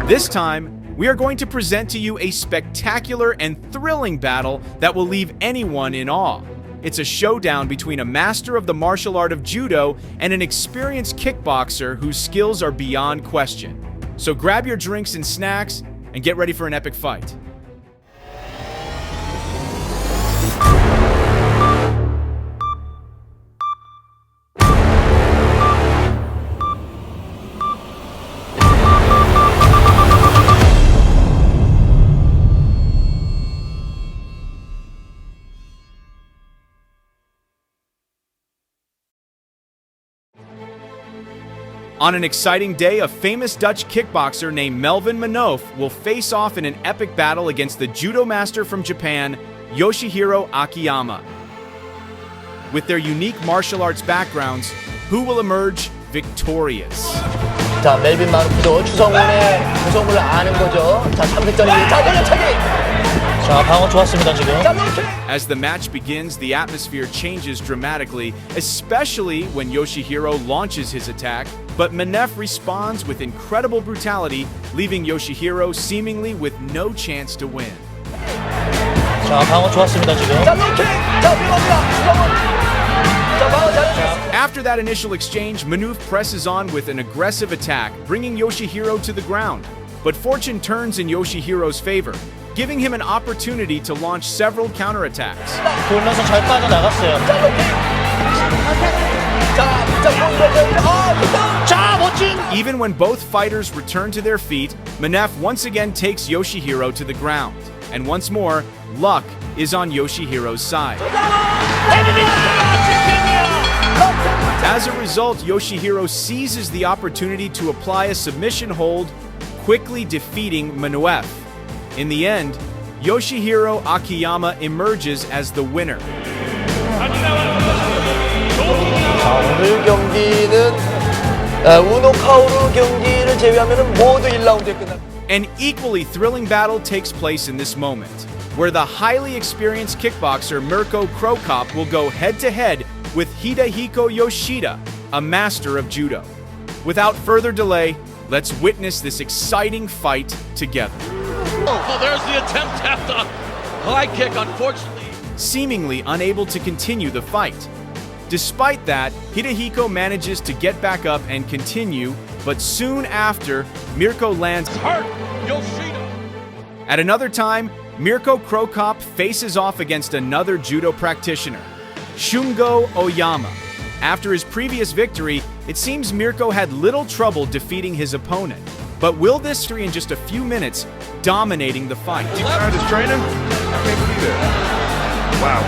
This time, we are going to present to you a spectacular and thrilling battle that will leave anyone in awe. It's a showdown between a master of the martial art of Judo and an experienced kickboxer whose skills are beyond question. So grab your drinks and snacks and get ready for an epic fight. On an exciting day, a famous Dutch kickboxer named Melvin Manoof will face off in an epic battle against the judo master from Japan, Yoshihiro Akiyama. With their unique martial arts backgrounds, who will emerge victorious? 자, 멜빈 마누프도 추성훈의 구성물을 아는 거죠. 자, 3득점입니다. 자, 돌려차기! 자, 방어 좋았습니다, 지금. As the match begins, the atmosphere changes dramatically, especially when Yoshihiro launches his attack, but Manoof responds with incredible brutality, leaving Yoshihiro seemingly with no chance to win. 자, 방어 좋았습니다, 지금. 자, 킥! 자, 밀어옵니다. 추성훈! After that initial exchange, Manoof presses on with an aggressive attack, bringing Yoshihiro to the ground. But fortune turns in Yoshihiro's favor, giving him an opportunity to launch several counterattacks. 돌면서 잘 빠져나갔어요. 자, 멋진! Even when both fighters return to their feet, Manoof once again takes Yoshihiro to the ground. And once more, luck is on Yoshihiro's side. As a result, Yoshihiro seizes the opportunity to apply a submission hold, quickly defeating Manoof. In the end, Yoshihiro Akiyama emerges as the winner. 오늘 경기는 우노카오루 경기를 제외하면 모두 1라운드에 끝납니다. An equally thrilling battle takes place in this moment, where the highly experienced kickboxer Mirko Krokop will go head-to-head with Hidehiko Yoshida, a master of Judo. Without further delay, let's witness this exciting fight together. Oh, there's the attempt at the high kick, unfortunately. Seemingly unable to continue the fight. Despite that, Hidehiko manages to get back up and continue, but soon after, Mirko lands hurt Yoshida. At another time, Mirko Krokop faces off against another judo practitioner, Shungo Oyama. After his previous victory, it seems Mirko had little trouble defeating his opponent. But will this victory in just a few minutes dominating the fight? You tired of training? I can't believe that. Wow.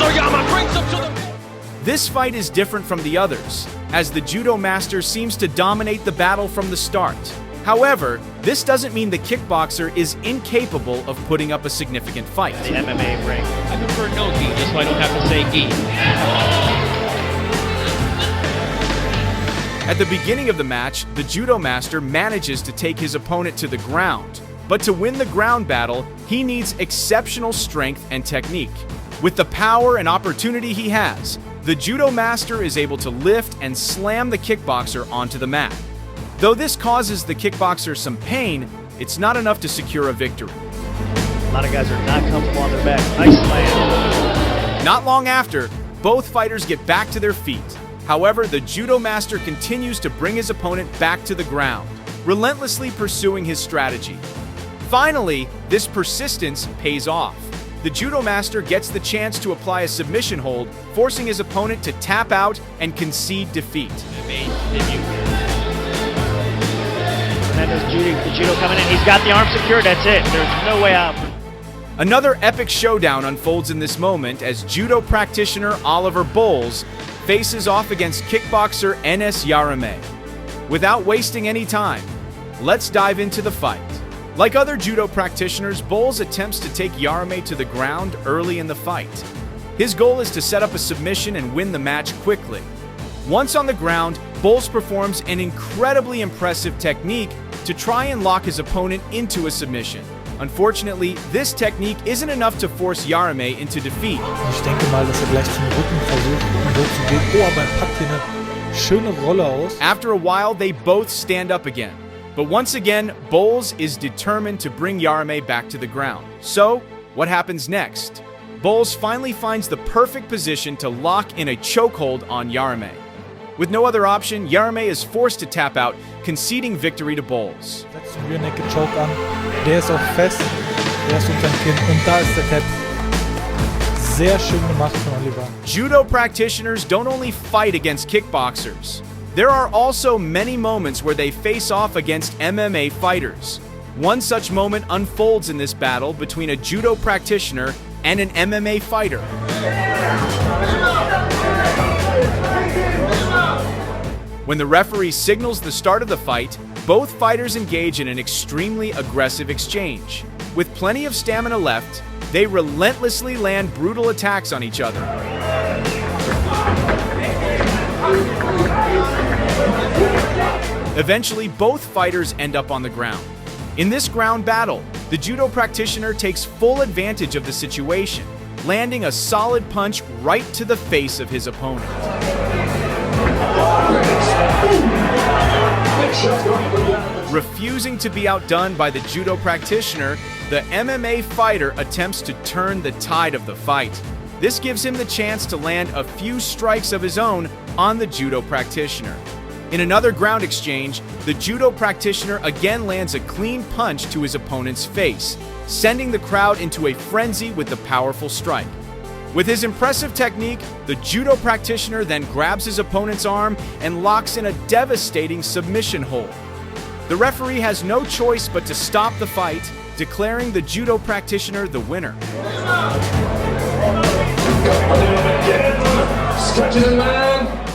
Oyama brings him to the... This fight is different from the others, as the judo master seems to dominate the battle from the start. However, this doesn't mean the kickboxer is incapable of putting up a significant fight. The MMA ring. I prefer no gi, just so I don't have to say gi. At the beginning of the match, the judo master manages to take his opponent to the ground. But to win the ground battle, he needs exceptional strength and technique. With the power and opportunity he has, the judo master is able to lift and slam the kickboxer onto the mat. Though this causes the kickboxer some pain, it's not enough to secure a victory. A lot of guys are not comfortable on their back. Nice slam. Not long after, both fighters get back to their feet. However, the judo master continues to bring his opponent back to the ground, relentlessly pursuing his strategy. Finally, this persistence pays off. The judo master gets the chance to apply a submission hold, forcing his opponent to tap out and concede defeat. The judo coming in. He's got the arm secured. That's it. There's no way out. Another epic showdown unfolds in this moment as judo practitioner Oliver Bowles faces off against kickboxer Enes Yarame. Without wasting any time, let's dive into the fight. Like other judo practitioners, Bowles attempts to take Yarame to the ground early in the fight. His goal is to set up a submission and win the match quickly. Once on the ground, Bowles performs an incredibly impressive technique to try and lock his opponent into a submission. Unfortunately, this technique isn't enough to force Yarame into defeat. Ich denke mal, dass gleich zum Rücken versucht, um so zu gehen. Oh, aber er packt hier eine schöne Rolle aus. After a while, they both stand up again. But once again, Bowles is determined to bring Jaromir back to the ground. So, what happens next? Bowles finally finds the perfect position to lock in a chokehold on Jaromir. With no other option, Jaromir is forced to tap out, conceding victory to Bowles. Setzt den Rear Naked Choke an. Der ist auch fest. Der ist unterm Kinn. Und da ist der Tap. Sehr schön gemacht von Oliver. Judo practitioners don't only fight against kickboxers. There are also many moments where they face off against MMA fighters. One such moment unfolds in this battle between a judo practitioner and an MMA fighter. When the referee signals the start of the fight, both fighters engage in an extremely aggressive exchange. With plenty of stamina left, they relentlessly land brutal attacks on each other. Eventually, both fighters end up on the ground. In this ground battle, the judo practitioner takes full advantage of the situation, landing a solid punch right to the face of his opponent. Refusing to be outdone by the judo practitioner, the MMA fighter attempts to turn the tide of the fight. This gives him the chance to land a few strikes of his own on the judo practitioner. In another ground exchange, the judo practitioner again lands a clean punch to his opponent's face, sending the crowd into a frenzy with the powerful strike. With his impressive technique, the judo practitioner then grabs his opponent's arm and locks in a devastating submission hold. The referee has no choice but to stop the fight, declaring the judo practitioner the winner. Stretch it, man.